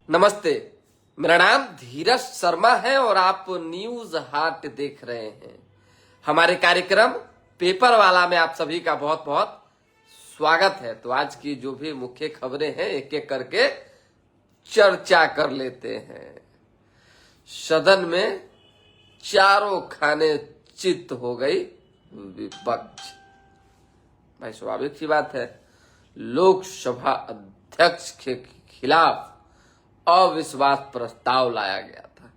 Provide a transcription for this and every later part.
नमस्ते, मेरा नाम धीरज शर्मा है और आप न्यूज हाट देख रहे हैं। हमारे कार्यक्रम पेपर वाला में आप सभी का बहुत बहुत स्वागत है। तो आज की जो भी मुख्य खबरें हैं एक एक करके चर्चा कर लेते हैं। सदन में चारों खाने चित हो गई विपक्ष। भाई स्वाभाविक सी बात है, लोकसभा अध्यक्ष के खिलाफ अविश्वास प्रस्ताव लाया गया था,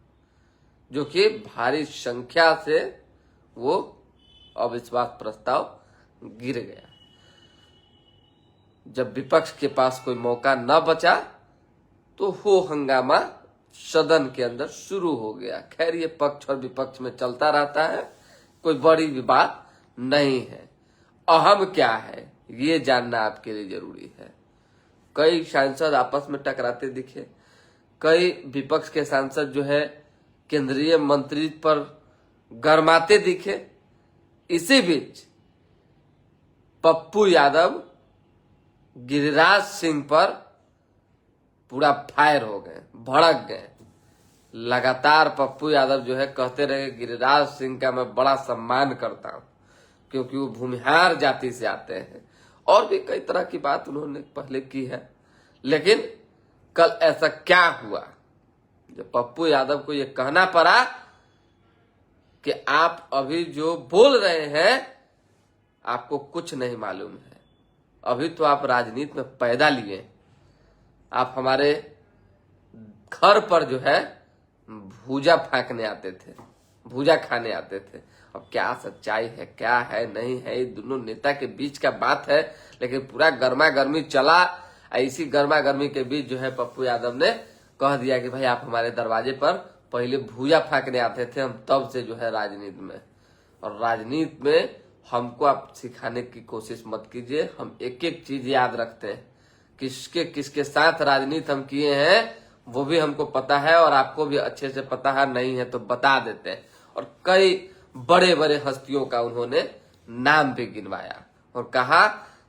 जो कि भारी संख्या से वो अविश्वास प्रस्ताव गिर गया। जब विपक्ष के पास कोई मौका न बचा तो वो हंगामा सदन के अंदर शुरू हो गया। खैर, ये पक्ष और विपक्ष में चलता रहता है, कोई बड़ी बात नहीं है। अहम क्या है ये जानना आपके लिए जरूरी है। कई सांसद आपस में टकराते दिखे, कई विपक्ष के सांसद जो है केंद्रीय मंत्री पर गरमाते दिखे। इसी बीच पप्पू यादव गिरिराज सिंह पर पूरा फायर हो गए, भड़क गए। लगातार पप्पू यादव जो है कहते रहे गिरिराज सिंह का मैं बड़ा सम्मान करता हूं क्योंकि वो भूमिहार जाति से आते हैं, और भी कई तरह की बात उन्होंने पहले की है। लेकिन कल ऐसा क्या हुआ जब पप्पू यादव को ये कहना पड़ा कि आप अभी जो बोल रहे हैं आपको कुछ नहीं मालूम है, अभी तो आप राजनीति में पैदा लिए, आप हमारे घर पर जो है भूजा फेंकने आते थे, भूजा खाने आते थे। अब क्या सच्चाई है क्या है नहीं है, ये दोनों नेता के बीच का बात है। लेकिन पूरा गर्मा गर्मी चला। इसी गर्मा गर्मी के बीच जो है पप्पू यादव ने कह दिया कि भाई आप हमारे दरवाजे पर पहले भूजा फेंकने आते थे, हम तब से जो है राजनीति में, और राजनीति में हमको आप सिखाने की कोशिश मत कीजिए। हम एक एक चीज याद रखते हैं, किसके किसके साथ राजनीति हम किए हैं वो भी हमको पता है और आपको भी अच्छे से पता है, नहीं है तो बता देते हैं। और कई बड़े बड़े हस्तियों का उन्होंने नाम भी गिनवाया और कहा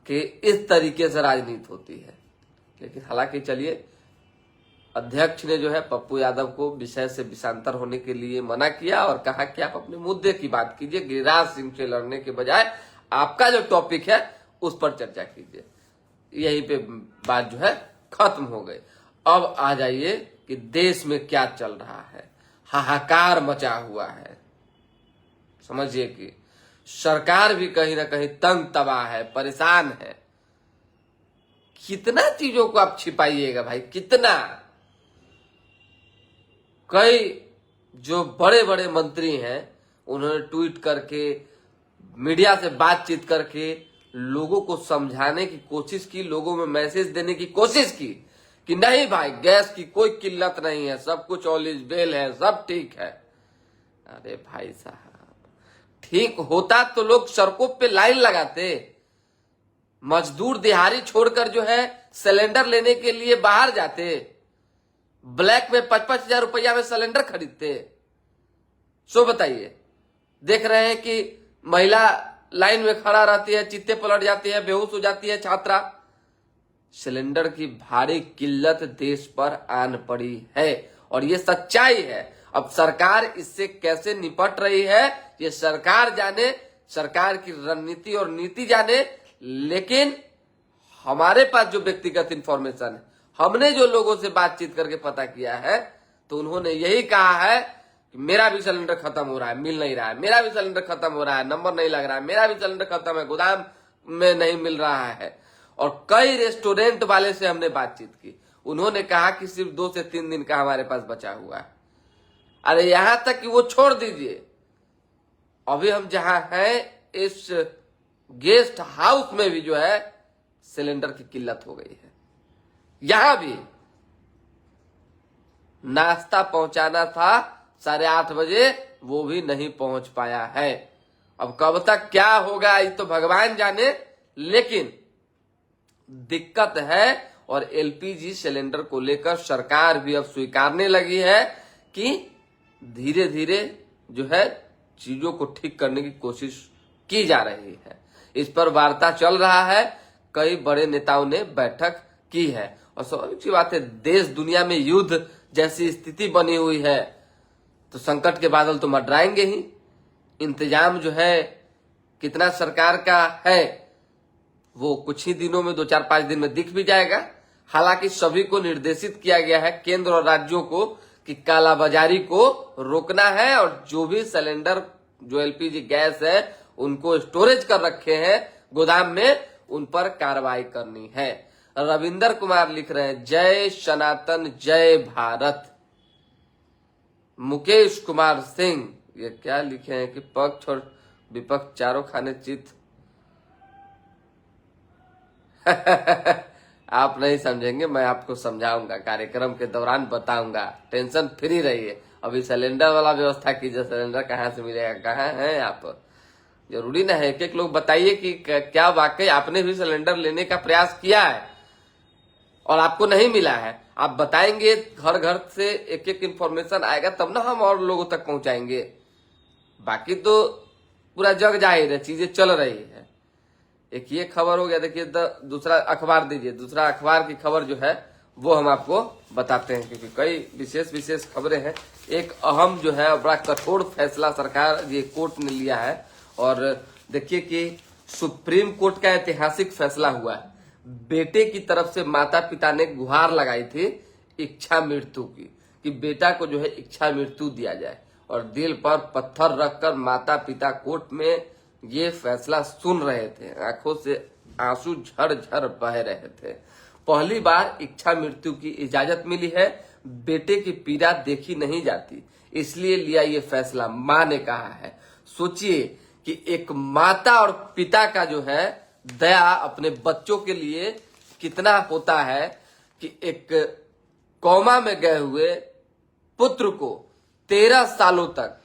कि इस तरीके से राजनीति होती है। लेकिन हालांकि चलिए, अध्यक्ष ने जो है पप्पू यादव को विषय से विषांतर होने के लिए मना किया और कहा कि आप अपने मुद्दे की बात कीजिए, गिरिराज सिंह से लड़ने के बजाय आपका जो टॉपिक है उस पर चर्चा कीजिए। यहीं पे बात जो है खत्म हो गई। अब आ जाइए कि देश में क्या चल रहा है। हाहाकार मचा हुआ है। समझिए कि सरकार भी कहीं ना कहीं तंग तबाह है, परेशान है। कितना चीजों को आप छिपाइएगा भाई, कितना। कई जो बड़े बड़े मंत्री हैं उन्होंने ट्वीट करके, मीडिया से बातचीत करके लोगों को समझाने की कोशिश की, लोगों में मैसेज देने की कोशिश की कि नहीं भाई, गैस की कोई किल्लत नहीं है, सब कुछ ऑल इज वेल है, सब ठीक है। अरे भाई साहब, ठीक होता तो लोग सड़कों पे लाइन लगाते, मजदूर दिहाड़ी छोड़कर जो है सिलेंडर लेने के लिए बाहर जाते, ब्लैक में 5-5 हजार रुपया में सिलेंडर खरीदते। सो बताइए, देख रहे हैं कि महिला लाइन में खड़ा रहती है, चित्ते पलट जाती है, बेहोश हो जाती है छात्रा। सिलेंडर की भारी किल्लत देश पर आन पड़ी है और ये सच्चाई है। अब सरकार इससे कैसे निपट रही है ये सरकार जाने, सरकार की रणनीति और नीति जाने। लेकिन हमारे पास जो व्यक्तिगत इंफॉर्मेशन है, हमने जो लोगों से बातचीत करके पता किया है, तो उन्होंने यही कहा है कि मेरा भी सिलेंडर खत्म हो रहा है, मिल नहीं रहा है, मेरा भी सिलेंडर खत्म हो रहा है, नंबर नहीं लग रहा है, मेरा भी सिलेंडर खत्म है, गोदाम में नहीं मिल रहा है। और कई रेस्टोरेंट वाले से हमने बातचीत की, उन्होंने कहा कि सिर्फ 2 से 3 दिन का हमारे पास बचा हुआ है। अरे यहां तक कि वो छोड़ दीजिए, अभी हम जहां हैं इस गेस्ट हाउस में भी जो है सिलेंडर की किल्लत हो गई है। यहां भी नाश्ता पहुंचाना था 8:30 बजे, वो भी नहीं पहुंच पाया है। अब कब तक क्या होगा ये तो भगवान जाने, लेकिन दिक्कत है। और एलपीजी सिलेंडर को लेकर सरकार भी अब स्वीकारने लगी है कि धीरे धीरे जो है चीजों को ठीक करने की कोशिश की जा रही है। इस पर वार्ता चल रहा है, कई बड़े नेताओं ने बैठक की है। और स्वाभाविक सी बात है, देश दुनिया में युद्ध जैसी स्थिति बनी हुई है तो संकट के बादल तो मंडराएंगे ही। इंतजाम जो है कितना सरकार का है वो कुछ ही दिनों में 2-4-5 दिन में दिख भी जाएगा। हालांकि सभी को निर्देशित किया गया है, केंद्र और राज्यों को, कि कालाबाजारी को रोकना है और जो भी सिलेंडर, जो एलपीजी गैस है उनको स्टोरेज कर रखे हैं गोदाम में, उन पर कार्रवाई करनी है। रविंदर कुमार लिख रहे हैं, जय सनातन जय भारत। मुकेश कुमार सिंह ये क्या लिखे हैं कि पक्ष और विपक्ष चारों खाने चित आप नहीं समझेंगे, मैं आपको समझाऊंगा, कार्यक्रम के दौरान बताऊंगा, टेंशन फ्री रहिए। अभी सिलेंडर वाला व्यवस्था कीजिए, सिलेंडर कहाँ से मिलेगा, कहाँ हैं आप, जरूरी ना है। एक एक लोग बताइए कि क्या वाकई आपने भी सिलेंडर लेने का प्रयास किया है और आपको नहीं मिला है। आप बताएंगे, घर घर से एक एक इंफॉर्मेशन आएगा, तब ना हम और लोगों तक पहुंचाएंगे। बाकी तो पूरा जग जाहिर है, चीजें चल रही है। एक ये खबर हो गया, देखिए दूसरा अखबार दीजिए, दूसरा अखबार की खबर जो है वो हम आपको बताते हैं, क्योंकि कई विशेष खबरें हैं। एक अहम जो है बड़ा कठोर फैसला सरकार ये कोर्ट ने लिया है, और देखिए कि सुप्रीम कोर्ट का ऐतिहासिक फैसला हुआ है। बेटे की तरफ से माता पिता ने गुहार लगाई थी इच्छा मृत्यु की, कि बेटा को जो है इच्छा मृत्यु दिया जाए, और दिल पर पत्थर रखकर माता पिता कोर्ट में ये फैसला सुन रहे थे। आंखों से आंसू झर बह रहे थे। पहली बार इच्छा मृत्यु की इजाजत मिली है। बेटे की पीड़ा देखी नहीं जाती, इसलिए लिया ये फैसला, मां ने कहा है। सोचिए कि एक माता और पिता का जो है दया अपने बच्चों के लिए कितना होता है, कि एक कोमा में गए हुए पुत्र को 13 सालों तक,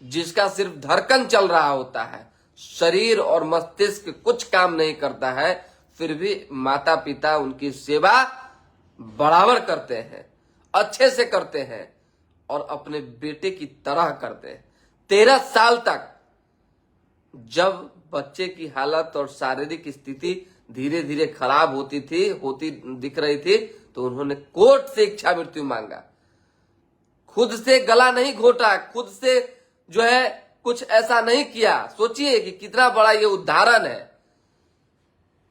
जिसका सिर्फ धड़कन चल रहा होता है, शरीर और मस्तिष्क कुछ काम नहीं करता है, फिर भी माता पिता उनकी सेवा बराबर करते हैं, अच्छे से करते हैं और अपने बेटे की तरह करते हैं। 13 साल तक जब बच्चे की हालत और शारीरिक स्थिति धीरे धीरे खराब होती दिख रही थी, तो उन्होंने कोर्ट से इच्छा मृत्यु मांगा। खुद से गला नहीं घोटा, खुद से जो है कुछ ऐसा नहीं किया। सोचिए कि कितना बड़ा ये उदाहरण है।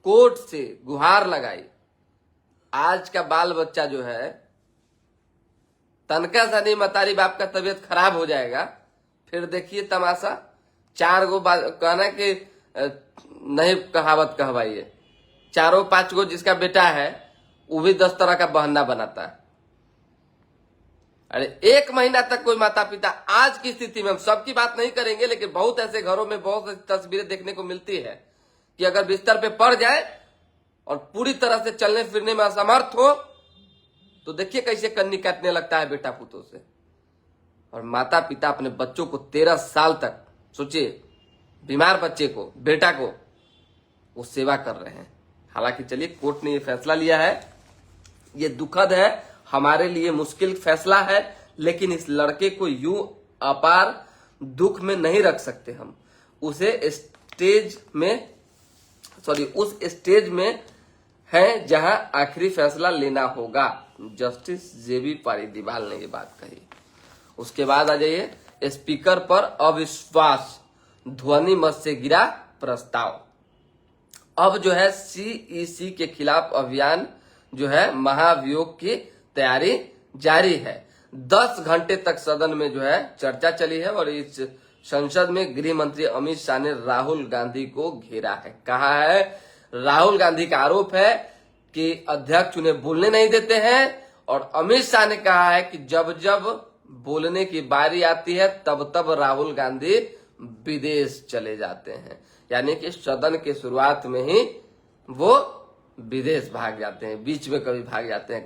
कोर्ट से गुहार लगाई। आज का बाल बच्चा जो है, तनका सा नहीं मतारी बाप का तबीयत खराब हो जाएगा, फिर देखिए तमाशा। 4 गो कहना कि नहीं कहावत कहवाइए, 4-5 गो जिसका बेटा है वो भी 10 तरह का बहाना बनाता है। अरे 1 महीना तक कोई माता पिता, आज की स्थिति में हम सबकी बात नहीं करेंगे, लेकिन बहुत ऐसे घरों में बहुत ऐसी तस्वीरें देखने को मिलती है कि अगर बिस्तर पे पड़ जाए और पूरी तरह से चलने फिरने में असमर्थ हो, तो देखिए कैसे कन्नी काटने लगता है बेटा पुतों से। और माता पिता अपने बच्चों को 13 साल तक, सोचिए, बीमार बच्चे को, बेटा को, वो सेवा कर रहे हैं। हालांकि चलिए, कोर्ट ने ये फैसला लिया है, ये दुखद है, हमारे लिए मुश्किल फैसला है, लेकिन इस लड़के को यूं अपार दुख में नहीं रख सकते हम। उस स्टेज में है जहां आखिरी फैसला लेना होगा। जस्टिस जेबी पारीदीवाल ने ये बात कही। उसके बाद आ जाइए, स्पीकर पर अविश्वास, ध्वनि मत से गिरा प्रस्ताव। अब जो है सीईसी के खिलाफ अभियान जो है महाभियोग की तैयारी जारी है। 10 घंटे तक सदन में जो है चर्चा चली है, और इस संसद में गृह मंत्री अमित शाह ने राहुल गांधी को घेरा है। कहा है, राहुल गांधी का आरोप है कि अध्यक्ष उन्हें बोलने नहीं देते हैं, और अमित शाह ने कहा है कि जब जब बोलने की बारी आती है तब तब राहुल गांधी विदेश चले जाते हैं। यानी कि सदन के शुरुआत में ही वो विदेश भाग जाते हैं, बीच में कभी भाग जाते हैं,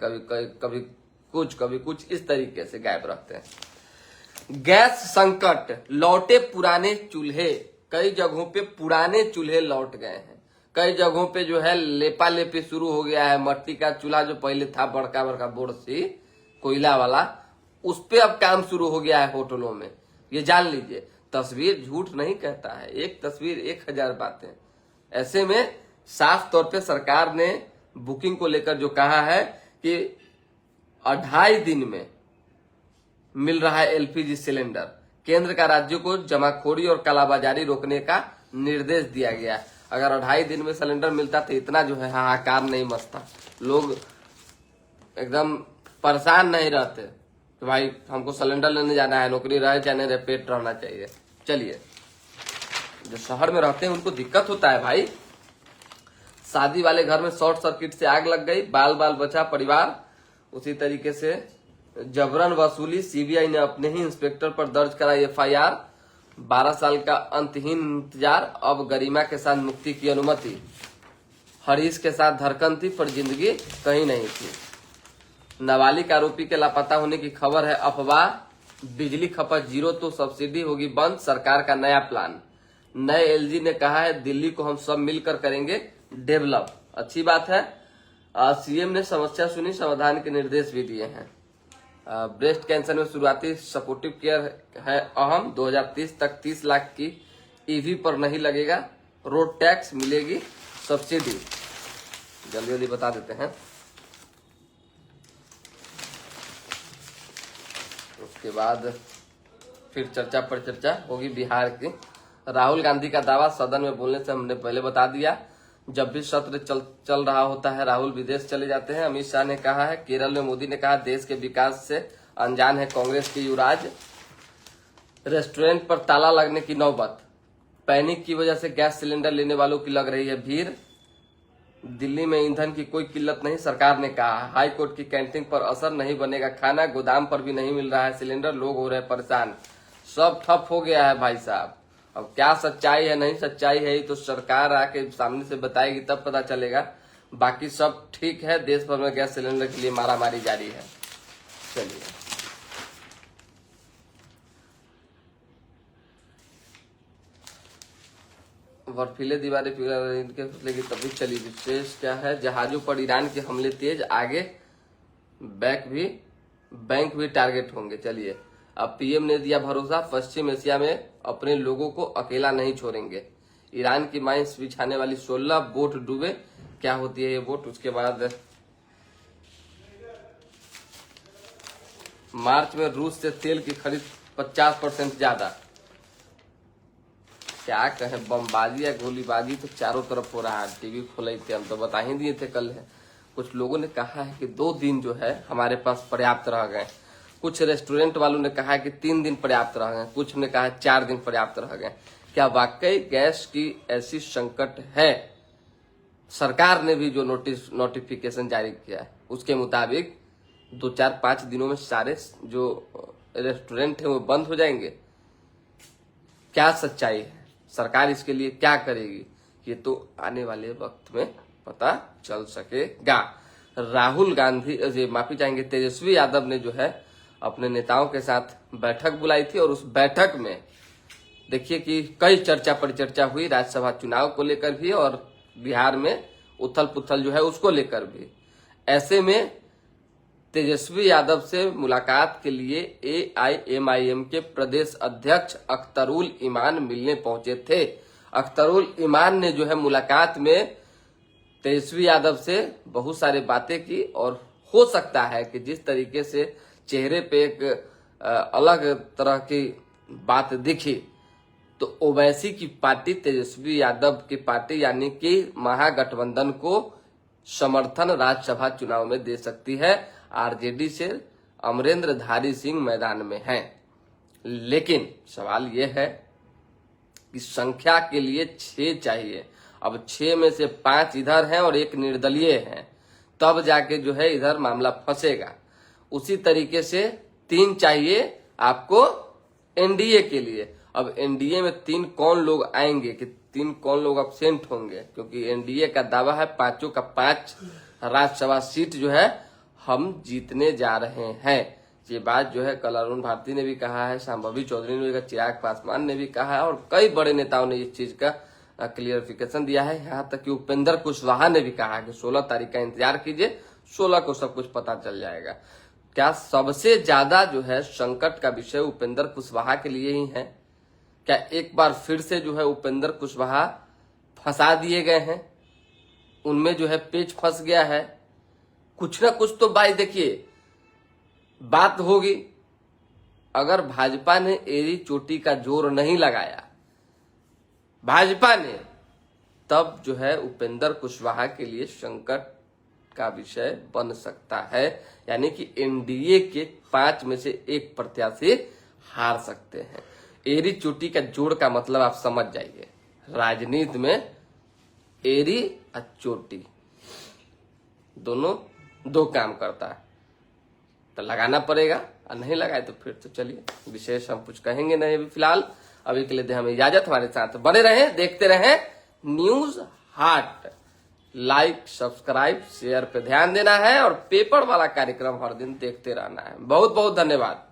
कभी कुछ इस तरीके से गायब रहते हैं। गैस संकट, लौटे पुराने चूल्हे। कई जगहों पे पुराने चूल्हे लौट गए हैं। कई जगहों पे जो है लेपा लेपी शुरू हो गया है। मट्टी का चूल्हा जो पहले था बड़का बड़का बोरसी कोयला वाला, उस पे अब काम शुरू हो गया है होटलों में। ये जान लीजिए, तस्वीर झूठ नहीं कहता है, एक तस्वीर 1000 बातें। ऐसे में साफ तौर पे सरकार ने बुकिंग को लेकर जो कहा है कि 2.5 दिन में मिल रहा है एलपीजी सिलेंडर। केंद्र का राज्यों को जमाखोरी और कालाबाजारी रोकने का निर्देश दिया गया। अगर 2.5 दिन में सिलेंडर मिलता तो इतना जो है हाहाकार नहीं मचता, लोग एकदम परेशान नहीं रहते कि भाई हमको सिलेंडर लेने जाना है, नौकरी रहे चाहे नहीं रहे, पेट रहना चाहिए। चलिए, जो शहर में रहते हैं उनको दिक्कत होता है भाई। शादी वाले घर में शॉर्ट सर्किट से आग लग गई, बाल बाल बचा परिवार। उसी तरीके से जबरन वसूली, सीबीआई ने अपने ही इंस्पेक्टर पर दर्ज कराई एफआईआर। 12 साल का अंतहीन इंतजार, अब गरिमा के साथ मुक्ति की अनुमति। हरीश के साथ धड़कन थी पर जिंदगी कहीं नहीं थी। नाबालिग आरोपी के लापता होने की खबर है अफवाह। बिजली खपत 0 तो सब्सिडी होगी बंद, सरकार का नया प्लान। नए एलजी ने कहा है दिल्ली को हम सब मिलकर करेंगे डेवलप। अच्छी बात है। सीएम ने समस्या सुनी, समाधान के निर्देश भी दिए हैं। ब्रेस्ट कैंसर में शुरुआती सपोर्टिव केयर है अहम। 2030 तक 30 लाख की ईवी पर नहीं लगेगा रोड टैक्स, मिलेगी सब्सिडी। जल्दी जल्दी बता देते हैं। उसके बाद फिर चर्चा पर चर्चा होगी बिहार की। राहुल गांधी का दावा सदन में बोलने से हमने पहले बता दिया। जब भी सत्र चल रहा होता है राहुल विदेश चले जाते हैं। अमित शाह ने कहा है। केरल में मोदी ने कहा देश के विकास से अनजान है कांग्रेस के युवराज। रेस्टोरेंट पर ताला लगने की नौबत। पैनिक की वजह से गैस सिलेंडर लेने वालों की लग रही है भीड़। दिल्ली में ईंधन की कोई किल्लत नहीं, सरकार ने कहा। हाई कोर्ट की कैंटीन पर असर नहीं बनेगा खाना। गोदाम पर भी नहीं मिल रहा है सिलेंडर, लोग हो रहे हैं परेशान। सब ठप हो गया है भाई साहब। अब क्या सच्चाई है नहीं सच्चाई है, तो सरकार आके सामने से बताएगी तब पता चलेगा। बाकी सब ठीक है। देश भर में गैस सिलेंडर के लिए मारामारी जारी है। चलिए, बर्फीले दीवारें पिघल इनके फैसले की तभी चली। विशेष क्या है, जहाजों पर ईरान के हमले तेज, आगे बैंक भी टारगेट होंगे। चलिए, अब पीएम ने दिया भरोसा, पश्चिम एशिया में अपने लोगों को अकेला नहीं छोड़ेंगे। ईरान की माइंस बिछाने वाली 16 बोट डूबे। क्या होती है ये बोट। उसके बाद मार्च में रूस से तेल की खरीद 50% ज्यादा। क्या कहें, बमबाजी या गोलीबाजी तो चारों तरफ हो रहा है। टीवी खोले थे हम तो बता ही दिए थे कल है। कुछ लोगों ने कहा है कि 2 दिन जो है हमारे पास पर्याप्त रह गए। कुछ रेस्टोरेंट वालों ने कहा है कि 3 दिन पर्याप्त रह गए। कुछ ने कहा है 4 दिन पर्याप्त रह गए। क्या वाकई गैस की ऐसी संकट है। सरकार ने भी जो नोटिफिकेशन जारी किया है उसके मुताबिक 2-4-5 दिनों में सारे जो रेस्टोरेंट है वो बंद हो जाएंगे। क्या सच्चाई है, सरकार इसके लिए क्या करेगी, ये तो आने वाले वक्त में पता चल सकेगा। राहुल गांधी माफी चाहेंगे, तेजस्वी यादव ने जो है अपने नेताओं के साथ बैठक बुलाई थी और उस बैठक में देखिए कि कई चर्चा परिचर्चा हुई राज्यसभा चुनाव को लेकर भी और बिहार में उथल पुथल जो है उसको लेकर भी। ऐसे में तेजस्वी यादव से मुलाकात के लिए एआईएमआईएम के प्रदेश अध्यक्ष अख्तरुल ईमान मिलने पहुंचे थे। अख्तरुल ईमान ने जो है मुलाकात में तेजस्वी यादव से बहुत सारी बातें की और हो सकता है कि जिस तरीके से चेहरे पे एक अलग तरह की बात दिखी तो ओवैसी की पार्टी तेजस्वी यादव की पार्टी यानी कि महागठबंधन को समर्थन राज्यसभा चुनाव में दे सकती है। आरजेडी से अमरेंद्रधारी सिंह मैदान में हैं। लेकिन सवाल यह है कि संख्या के लिए 6 चाहिए। अब 6 में से 5 इधर हैं और 1 निर्दलीय है, तब जाके जो है इधर मामला फंसेगा। उसी तरीके से 3 चाहिए आपको एनडीए के लिए। अब एनडीए में 3 कौन लोग आएंगे कि 3 कौन लोग अब्सेंट होंगे, क्योंकि एनडीए का दावा है 5 का 5 राज्यसभा सीट जो है हम जीतने जा रहे हैं। ये बात जो है कल अरुण भारती ने भी कहा है, शांभवी चौधरी ने भी कहा, चिराग पासवान ने भी कहा है और कई बड़े नेताओं ने इस चीज का क्लियरिफिकेशन दिया है। यहाँ तक कि उपेंद्र कुशवाहा ने भी कहा कि 16 तारीख का इंतजार कीजिए, 16 को सब कुछ पता चल जाएगा। क्या सबसे ज्यादा जो है संकट का विषय उपेंद्र कुशवाहा के लिए ही है। क्या एक बार फिर से जो है उपेंद्र कुशवाहा फंसा दिए गए हैं। उनमें जो है पेच फंस गया है। कुछ ना कुछ तो भाई देखिए बात होगी। अगर भाजपा ने एड़ी चोटी का जोर नहीं लगाया भाजपा ने, तब जो है उपेंद्र कुशवाहा के लिए संकट का विषय बन सकता है। यानी कि एनडीए के 5 में से 1 प्रत्याशी हार सकते हैं। एड़ी चोटी का जोड़ का मतलब आप समझ जाइए। राजनीति में एड़ी और चोटी दोनों 2 काम करता है, तो लगाना पड़ेगा, और नहीं लगाए तो फिर तो चलिए विशेष हम कुछ कहेंगे नहीं। अभी फिलहाल अभी के लिए दे हमें इजाजत। हमारे साथ बने रहें, देखते रहें न्यूज हाट। लाइक, सब्सक्राइब, शेयर पे ध्यान देना है और पेपर वाला कार्यक्रम हर दिन देखते रहना है। बहुत बहुत धन्यवाद।